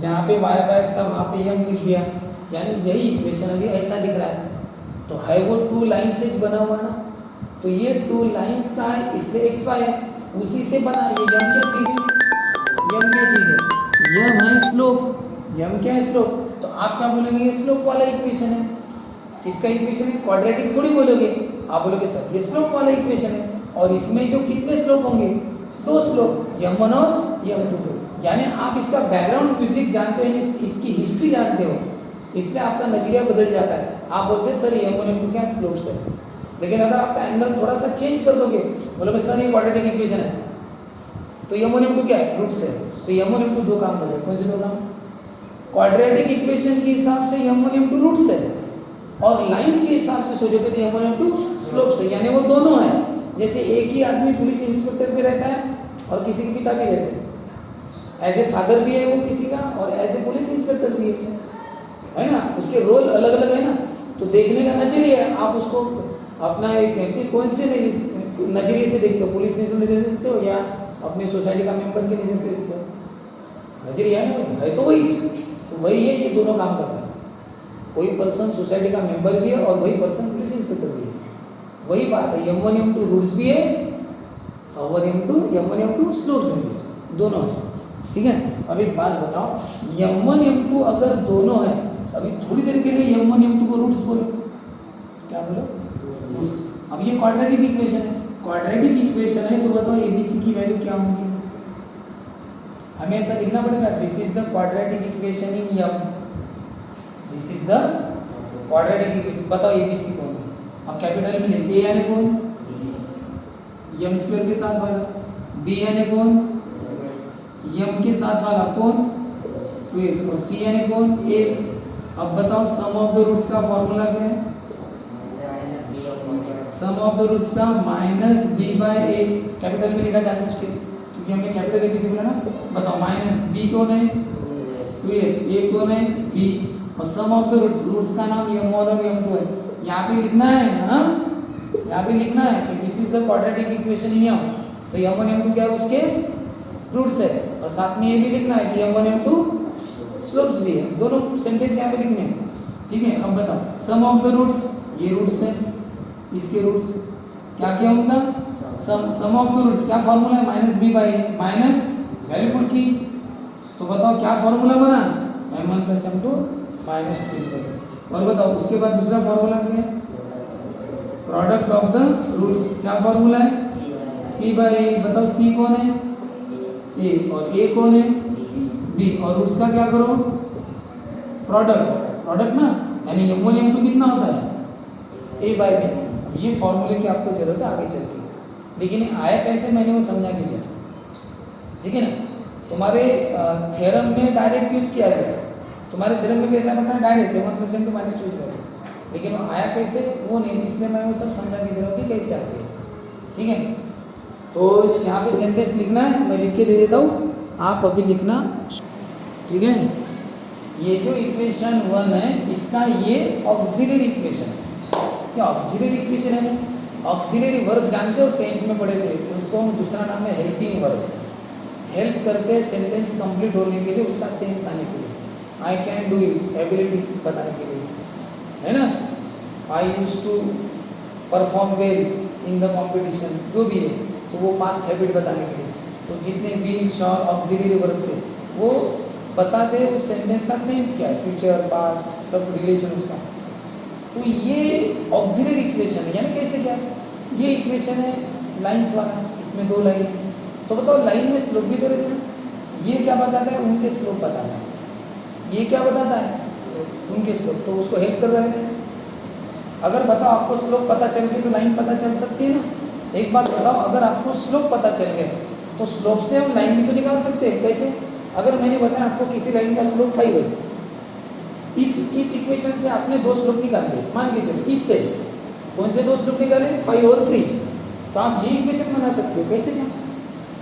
जहाँ पे वाई बाय एक्स था वहाँ पे यम लिख दिया, यानी यही इक्वेशन अभी ऐसा दिख रहा है। तो है वो टू लाइन से बना हुआ ना, तो ये टू लाइंस का है, इसलिए एक्स वाई है, उसी से बना। ये यम क्या चीज़ है? यम क्या चीज़ है? यम है स्लोप। यम क्या है? स्लोप। तो आप क्या बोलेंगे? ये स्लोप वाला इक्वेशन है, इसका इक्वेशन है, क्वाड्रेटिक थोड़ी बोलोगे। आप बोलोगे सर ये स्लोप वाला इक्वेशन है, और इसमें जो कितने स्लोप होंगे? दो स्लोप, m1 और m2। यानी आप इसका बैकग्राउंड म्यूजिक जानते हो, इसकी हिस्ट्री जानते हो, इसमें आपका नजरिया बदल जाता है। आप बोलते हैं सर ये m1 m2 क्या स्लोप्स है, लेकिन अगर आपका एंगल थोड़ा सा चेंज कर दोगे, बोलोगे सर ये क्वाड्रेटिक इक्वेशन है, तो m1 m2 क्या है? रूट्स है। तो m1 m2 दो काम कर रहे हैं। कौन से दो काम? क्वाड्रेटिक इक्वेशन के हिसाब से m1 m2 रूट्स है, और लाइंस के हिसाब से सोचोगे तो m1 m2 स्लोप्स है, यानी वो दोनों है। जैसे एक ही आदमी पुलिस इंस्पेक्टर भी रहता है और किसी के पिता भी रहते हैं, एज ए फादर भी है वो किसी का, और एज ए पुलिस इंस्पेक्टर भी है ना, उसके रोल अलग अलग है ना। तो देखने का नजरिया है, आप उसको अपना एक कौन से नजरिए से देखते हो? पुलिस इंस्पेक्टर से देखते हो या अपनी सोसाइटी का मेंबर के नजरिए से देखते हो? नजरिया है ना, है तो वही। तो वही है, ये दोनों काम कर रहे हैं। कोई पर्सन सोसाइटी का मेंबर भी है और वही पर्सन पुलिस इंस्पेक्टर भी है। वही बात है, m1 m2 रूट्स भी है और m1 m2 स्लोप्स भी है, दोनों है। ठीक है, अब एक बात बताओ, m1 m2 अगर दोनों है, अभी थोड़ी देर के लिए m1 m2 को रूट्स बोलो, क्या बोलो? अब ये क्वाड्रेटिक इक्वेशन है, क्वाड्रेटिक इक्वेशन है, तो बताओ एबीसी की वैल्यू क्या होगी? हमें ऐसा लिखना पड़ेगा, this is the quadratic equation in m, this is the quadratic equation. बताओ एबीसी कौन है? अब कैपिटल में लिख, ए यानी कौन? m स्क्वायर के साथ वाला, b यानी कौन? m के साथ वाला कौन? 2h, और c यानी कौन? a। अब बताओ सम ऑफ द रूट्स का फॉर्मूला क्या है? सम ऑफ द रूट्स का minus b by a, capital में लिखा जानबूझ के, क्योंकि हमने कैपिटल एबीसी बोला ना। बताओ माइनस b कौन है? 2h, a कौन है? b, और सम ऑफ द रूट्स, रूट्स का नाम m1 और m2 है। यहाँ पे लिखना है, हाँ यहाँ पे लिखना है कि this is the quadratic equation in m, तो m1 m2 क्या है? उसके रूट्स है, और साथ में ये भी लिखना है कि m1 m2 स्लोप्स भी है। दोनों सेंटेंस यहाँ पे लिखने हैं। ठीक है, अब बताओ सम ऑफ द रूट्स, ये रूट्स है, इसके रूट्स क्या क्या होगा? सम ऑफ द रूट्स क्या फॉर्मूला है? Minus b by a, minus value put की, तो बताओ क्या फॉर्मूला बना? m1 plus m2 minus 2। और बताओ उसके बाद दूसरा फॉर्मूला क्या है? प्रोडक्ट ऑफ द रूट्स, क्या फॉर्मूला है? c by a। बताओ c कौन है? a, और a कौन है? b, और रूट्स का क्या करो? प्रोडक्ट ना, यानी m1 m2 कितना होता है? a by b। ये फॉर्मूले की आपको जरूरत है आगे चल के, लेकिन आया कैसे मैंने वो समझा के दिया। ठीक है ना, तुम्हारे थ्योरम में डायरेक्ट यूज किया गया, तुम्हारे थ्योरम में कैसा बनता है? Direct m1 plus m2 minus 2, लेकिन वो आया कैसे वो नहीं, इसमें मैं वो सब समझा के दे रहा हूँ कि कैसे आते हैं। ठीक है, तो यहाँ पे सेंटेंस लिखना है, मैं लिख के दे देता हूँ, आप अभी लिखना। ठीक है, ये जो इक्वेशन 1 है इसका ये ऑक्सिलरी इक्वेशन है। क्या ऑक्सिलरी इक्वेशन है ना? ऑक्सिलरी वर्ब जानते हो, 10th में पढ़े थे, तो उसको हम दूसरा नाम है हेल्पिंग वर्ब। हेल्प करते हैं सेंटेंस कंप्लीट होने के लिए, उसका सेंस आने के लिए। I can do it, ability बताने के लिए, है ना। I use to perform well in the competition, जो भी है, तो वो पास्ट हैबिट बताने के लिए, तो जितने विल शॉल ऑक्सिलरी वर्ब थे वो बताते उस सेंटेंस का सेंस क्या है, फ्यूचर पास्ट सब रिलेशन उसका। तो ये ऑक्सिलरी इक्वेशन है, यानी कैसे क्या, ये इक्वेशन है लाइंस वाला, इसमें 2 लाइन है, तो बताओ लाइन में स्लोप भी तो रहते हैं, ये क्या बताता है, उनके स्लोप बताता है, ये क्या बताता है, उनके स्लोप, तो उसको हेल्प कर रहा है। अगर बताओ आपको स्लोप पता चल गई तो लाइन पता चल सकती है ना। एक बात बताओ, अगर आपको स्लोप पता चल गया तो स्लोप से हम लाइन भी तो निकाल सकते हैं। कैसे, अगर मैंने बताया आपको किसी लाइन का स्लोप 5 है, इस इक्वेशन से आपने 2 स्लोप निकाल दिए, मान के चलो इससे कौन से 2 स्लोप निकाले, 5 और 3, तो आप ये इक्वेशन बना सकते हो। कैसे क्या,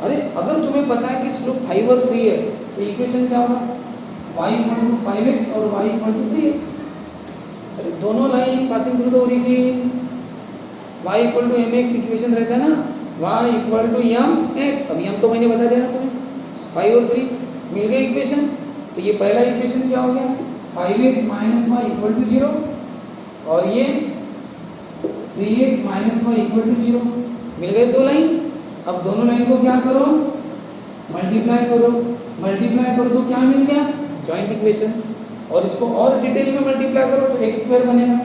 अरे अगर तुम्हें पता है कि स्लोप 5 और 3 है तो इक्वेशन क्या होगा, y = 5x और y = 3x। अरे दोनों line passing through the origin, y = mx equation रहता है ना, y = mx, अब m तो मैंने बता दिया ना तुम्हें, 5 और 3 मिल गए इक्वेशन। तो ये पहला इक्वेशन क्या हो गया, 5x - y = 0, और ये 3x - y = 0, मिल गए 2 लाइन। अब दोनों लाइन को क्या करो, मल्टीप्लाई करो तो क्या मिल गया, जॉइंट इक्वेशन। और इसको और डिटेल में मल्टीप्लाई करो तो x² बनेगा,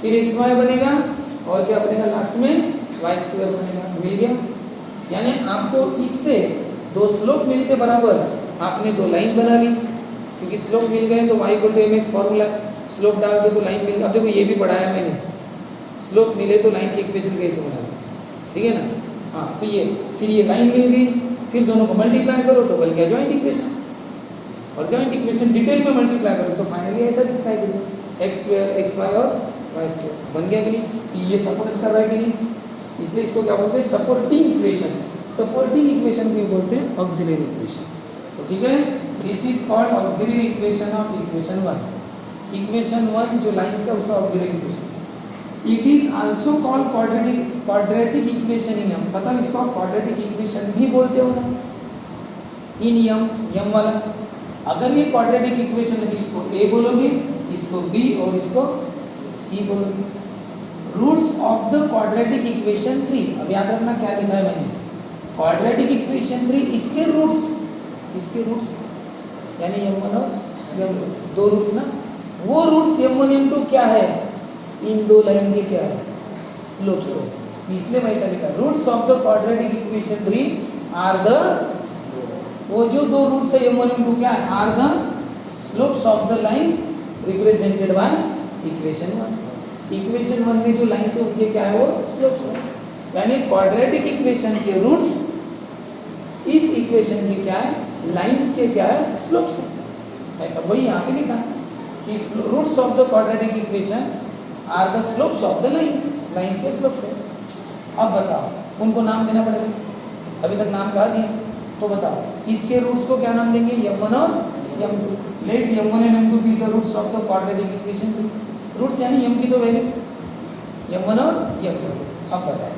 फिर xy बनेगा, और क्या बनेगा लास्ट में y² बनेगा, मिल गया। यानी आपको इससे 2 स्लोप मिलते बराबर आपने 2 लाइन बना ली, क्योंकि स्लोप मिल गए तो y = mx फॉर्मूला, स्लोप डाल दो तो लाइन मिल गई। अब देखो ये भी पढ़ाया मैंने, स्लोप मिले तो लाइन की इक्वेशन कैसे बनाते, ठीक है ना। हाँ, तो ये फिर ये लाइन मिल गई, फिर दोनों को मल्टीप्लाई करो तो बन गया जॉइंट इक्वेशन, और जॉइंट इक्वेशन डिटेल में मल्टीप्लाई करो तो फाइनली ऐसा दिखता है कि x² xy और y² बन गया कि नहीं। ये सपोर्ट कर रहा है कि नहीं, इसलिए इसको क्या बोलते हैं, सपोर्टिंग इक्वेशन। सपोर्टिंग इक्वेशन को बोलते हैं ऑक्सिलरी इक्वेशन। तो ठीक है, this is called auxiliary equation of equation 1। इक्वेशन 1 जो लाइंस का उसका auxiliary equation. It is also called quadratic equation in m, पता इसको आप क्वाड्रेटिक इक्वेशन भी बोलते हो ना, इन m वाला। अगर ये क्वाड्रेटिक इक्वेशन है तो इसको a बोलोगे, इसको b और इसको c बोलोगे। Roots of the quadratic equation 3, अब याद रखना क्या लिखा है मैंने, क्वाड्रेटिक इक्वेशन 3 इसके रूट्स यानी m1 और m2, 2 रूट्स ना, वो रूट्स m1 m2 क्या है, इन 2 लाइन के क्या है, स्लोप्स है। इसलिए मैं ऐसा लिखा, roots of the quadratic equation 3 are the, वो जो 2 रूट्स है m1 m2 क्या है, are the slopes of the lines represented by equation 1। इक्वेशन 1 में जो लाइंस है उनके क्या है, वो स्लोप्स है। यानी क्वाड्रेटिक इक्वेशन के रूट्स इस इक्वेशन के क्या है, लाइंस के क्या है, स्लोप्स है। ऐसा वही यहाँ पे लिखा कि roots of the quadratic equation are the slopes of the lines, lines के स्लोप्स है। अब बताओ, उनको नाम देना पड़ेगा, अभी तक नाम कहा दिया, तो बताओ इसके रूट्स को क्या नाम देंगे, m1 और m2। Let m1 and m2 be the roots of the quadratic equation. Roots यानी m की तो वैल्यू, m1 और m2। अब बताओ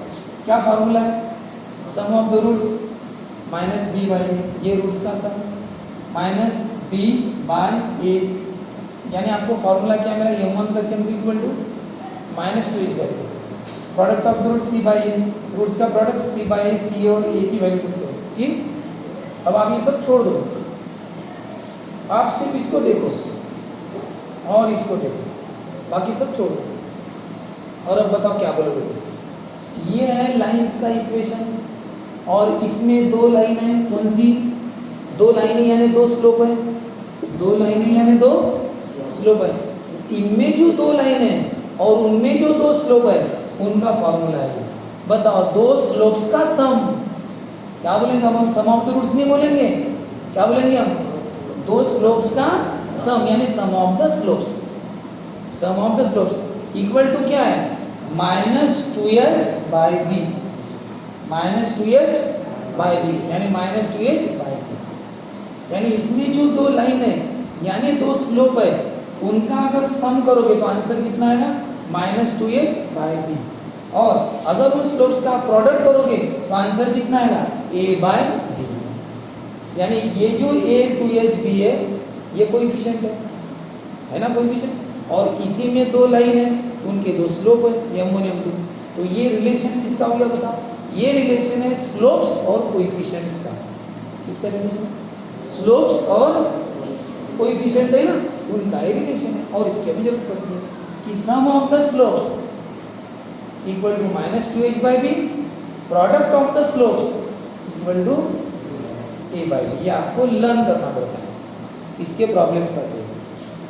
क्या फार्मूला है, sum of the roots minus b by a, ये रूट्स का sum minus b by a, यानी आपको फॉर्मूला क्या मिला, m1 + m2 = -2h/a। Product of the root c by a, roots का product c by a, c और a की value put करो, ठीक। अब आप ये सब छोड़ दो, आप सिर्फ इसको देखो और इसको देखो, बाकी सब छोड़ दो। और अब बताओ क्या बोलोगे, ये है लाइंस का इक्वेशन, और इसमें 2 लाइन है, कौन सी 2 लाइनें, यानी 2 स्लोप है, 2 लाइनें यानी 2 स्लोप है। इनमें जो 2 लाइन है और उनमें जो 2 स्लोप है उनका फॉर्मूला है। बताओ 2 स्लोप्स का सम क्या बोलेंगे, अब हम सम ऑफ द रूट्स नहीं बोलेंगे, क्या बोलेंगे हम, 2 स्लोप्स का सम यानी sum of the slopes. Sum of the slopes equal to क्या है, -2h/b, -2h/b यानी -2h/b। यानी इसमें जो 2 लाइन है यानी 2 स्लोप है, उनका अगर सम करोगे तो आंसर कितना आएगा, -2h/b। और अगर उन स्लोप्स का प्रोडक्ट करोगे तो आंसर कितना आएगा, a/b। यानी ये जो a 2h b है ये कोएफिशिएंट है ना, कोएफिशिएंट। और इसी में दो लाइन है, उनके दो स्लोप है m1 m2। तो ये रिलेशन किसका हो गया बताओ? ये रिलेशन है स्लोप्स और कोएफिशिएंट्स का। किसका रिलेशन? स्लोप्स और कोएफिशिएंट है ना, उनका ही रिलेशन है। और इसकी भी जरूरत पड़ती है कि sum of the slopes equal to -2h/b, product of the slopes equal to a/b। ये आपको लर्न करना पड़ता है, इसके प्रॉब्लम्स आते हैं,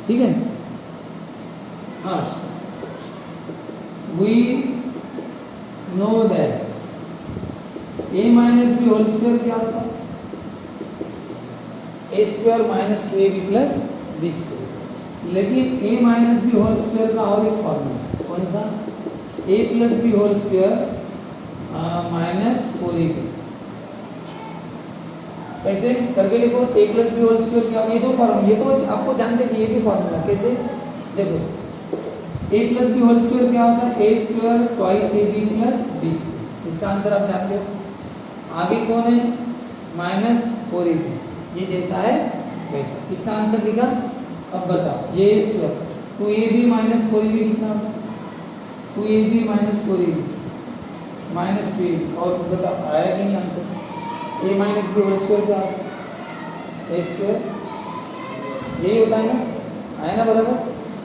ठीक है। हाँ, we know that a minus b whole square क्या होता है? a square minus 2ab plus b square. लेकिन a minus b whole square का और एक फॉर्मूला है, कौन सा? a plus b whole square minus 4ab। कैसे करके लिखो? a plus b whole square क्या? ये दो फॉर्मूला, ये तो आपको जानते हैं, ये भी फॉर्मूला कैसे देखो। a plus b whole square क्या होता है? a square twice ab plus b square. इसका आंसर आप जानते हो। आगे कौन है? माइनस 4ab, ये जैसा है वैसा। इसका आंसर लिखा। अब बताओ, ये a square 2ab minus 4ab कितना होगा? 2ab minus 4ab minus 2ab। और बताओ आया कि नहीं answer? a minus b whole square क्या होगा? a स्क्वायर, यही होता है ना, आया ना बराबर?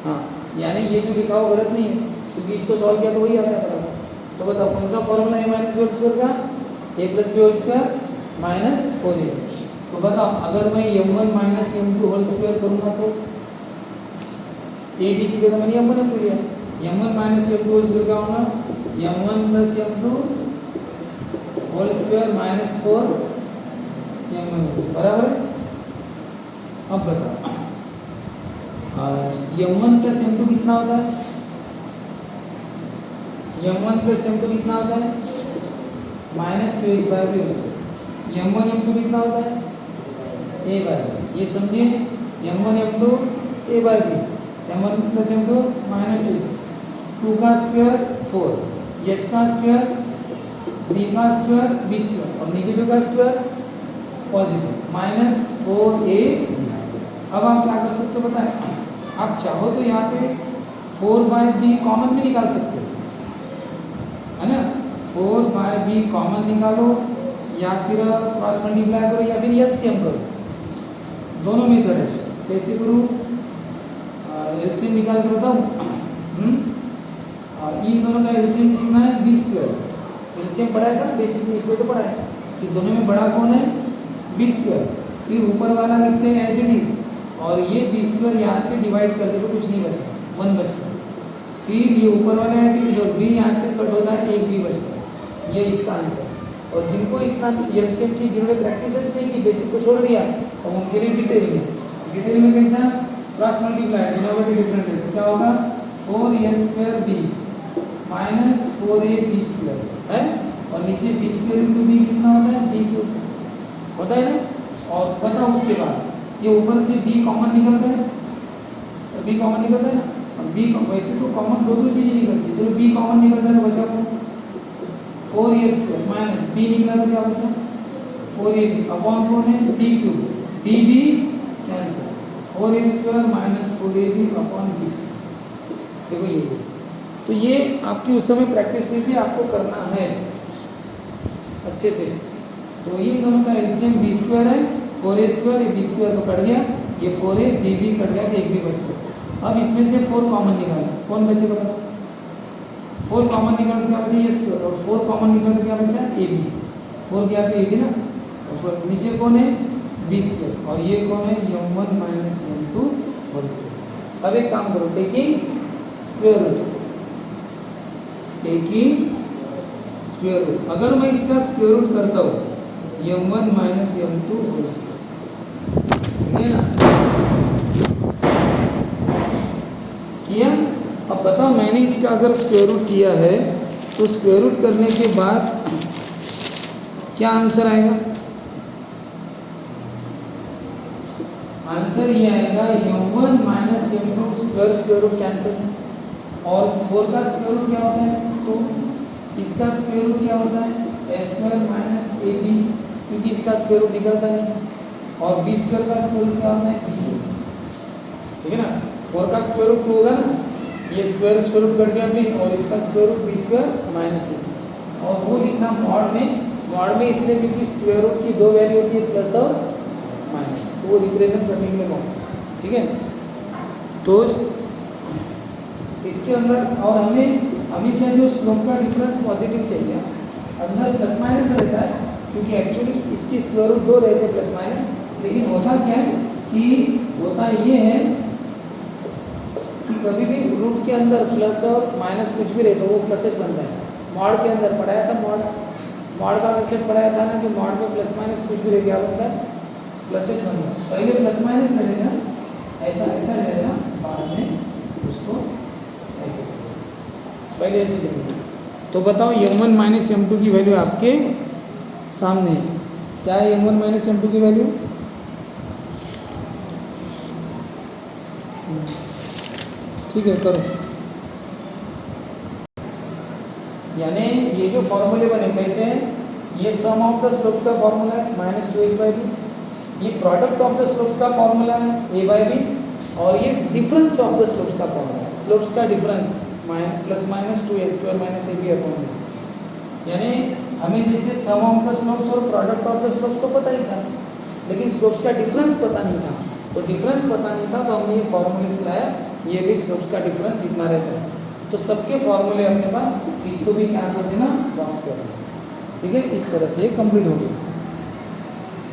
हाँ, यानी ये जो लिखा हो गलत नहीं है, क्योंकि इसको सॉल्व किया तो वही आता है बराबर। तो बताओ कौन सा फॉर्मूला है माइनस बी होल स्क्वायर का? a plus b whole square minus 4ab। तो बताओ अगर मैं m1 minus m2 whole square करूँगा तो ab की जगह मैंने m1 m2 लिया। m1 minus m2 whole square क्या होगा? m1 plus m2 whole square minus 4 m1 बराबर है। अब बताओ m1 प्लस m2 कितना होता है? m1 प्लस m2 कितना होता है? Minus 2h/b whole square. m1 m2 कितना होता है? a/b। ये समझिए, m1 m2 a/b, m1 plus m2 minus 2 का स्क्वायर 4, h का स्क्वायर b का स्क्वायर b स्क्वायर और नेगेटिव का स्क्वायर पॉजिटिव माइनस 4ab। अब आप क्या कर सकते हो पता है? आप चाहो तो यहाँ पे 4/b कॉमन भी निकाल सकते हो, है ना। 4/b कॉमन निकालो या फिर क्रॉस मल्टीप्लाई करो या फिर एलसीएम करो, दोनों मेथड है। कैसे करूँ? एलसीएम निकाल कर बताऊँ? इन दोनों का एलसीएम कितना है? B square. एलसीएम पढ़ा है ना बेसिक में, इसको तो पढ़ा है कि दोनों में बड़ा कौन है? B square. फिर ऊपर वाला लिखते हैं एज इट इज, और ये बी स्क्वायर यहाँ से डिवाइड कर दे तो कुछ नहीं बचा, 1 बचता है। फिर ये ऊपर वाला एज इट इज और b यहाँ से कट होता है, एक b बचता है। ये इसका आंसर। और जिनको इतना एलसीएम की, जिन्होंने प्रैक्टिस नहीं की, बेसिक को छोड़ दिया, और उनके लिए डिटेल में कैसा? क्रॉस मल्टीप्लाई, डिनोमिनेटर डिफरेंट है तो क्या होगा? 4a² b माइनस 4ab² है, और नीचे b² इंटू b कितना होता है? b³ होता है ना। और बताओ उसके बाद ये ऊपर से b कॉमन निकलता है, और b कॉमन निकलता है ना, और b वैसे तो कॉमन दो चीज़ें निकलती है, चलो b कॉमन निकलता है तो बचा कौन? 4a² माइनस b निकला तो क्या बचा? 4ab अपॉन कौन है? b³ b cancel, 4a² minus 4ab upon b²। देखो ये, तो ये आपकी उस समय प्रैक्टिस नहीं थी, आपको करना है अच्छे से। तो ये दोनों का एलसीएम b² है, 4a², ये b² तो कट गया, ये 4a b कट गया, एक भी बच गया। अब इसमें से 4 कॉमन निकालो, कौन बचेगा बताओ? 4 कॉमन निकाल तो क्या बचा? ये स्क्वायर, और 4 कॉमन निकाल तो क्या बचा? ab। 4 क्या तो ab ना, और नीचे कौन है? b², और ये कौन है? m1 minus m2 whole square. अब एक काम करो, taking square root, taking square root. अगर मैं इसका स्क्वायर रूट करता हूँ m1 minus m2 whole square, ठीक है ना, किया। अब बताओ मैंने इसका अगर स्क्वायर रूट किया है तो स्क्वायर रूट करने के बाद क्या आंसर आएगा? आंसर ये आएगा m1 minus m2 square root cancel, और 4 का स्क्वायर रूट क्या होता है? 2, इसका स्क्वायर रूट क्या होता है? a² माइनस ab, क्योंकि इसका स्क्वायर रूट निकलता नहीं, और b² का स्क्वायर रूट क्या होता है? b, ठीक है ना। 4 का स्क्वायर रूट 2 होगा ना, ये स्क्वायर रूट कट गया अभी, और इसका square root b square minus a, और वो लिखना मॉड में इसलिए क्योंकि स्क्वायर रूट की दो वैल्यू होती है प्लस और माइनस, तो वो रिप्रेजेंट करने के लिए मॉड, ठीक है। तो इसके अंदर और हमें हमेशा जो स्लोप का डिफरेंस पॉजिटिव चाहिए, अंदर प्लस माइनस रहता है क्योंकि एक्चुअली इसकी स्क्वायर रूट 2 रहते हैं प्लस माइनस, लेकिन होता क्या है कि होता ये है कि कभी भी रूट के अंदर प्लस और माइनस कुछ भी रहे तो वो प्लस बनता है। मॉड के अंदर पढ़ाया था, मॉड का कंसेप्ट पढ़ाया था ना कि मॉड में प्लस माइनस कुछ भी रहे क्या बनता है, प्लस बनता है। पहले प्लस माइनस ले लेना, ऐसा ऐसा ले लेना, बाद में उसको ऐसे पहले ऐसे ले लेना। तो बताओ m1 माइनस m2 की वैल्यू आपके सामने है, क्या है m1 माइनस m2 की वैल्यू? ठीक है, करो। यानी ये जो फॉर्मूले बने कैसे हैं, ये सम ऑफ द स्लोप्स का फॉर्मूला है माइनस 2h/b, ये प्रोडक्ट ऑफ द स्लोप्स का फॉर्मूला है a/b, और ये डिफरेंस ऑफ द स्लोप्स का फॉर्मूला है, स्लोप्स का difference plus minus 2h² minus ab/b। यानी हमें जैसे सम ऑफ द स्लोप्स और प्रोडक्ट ऑफ द स्लोप्स तो पता ही था, लेकिन स्लोप्स का डिफरेंस पता नहीं था, तो डिफरेंस पता नहीं था तो हमने ये फॉर्मूले से लाया, ये भी स्लोप्स का डिफरेंस इतना रहता है। तो सबके फॉर्मूले अपने पास, इसको भी क्या कर देना, बॉक्स कर देना, ठीक है। इस तरह से ये कंप्लीट हो गया।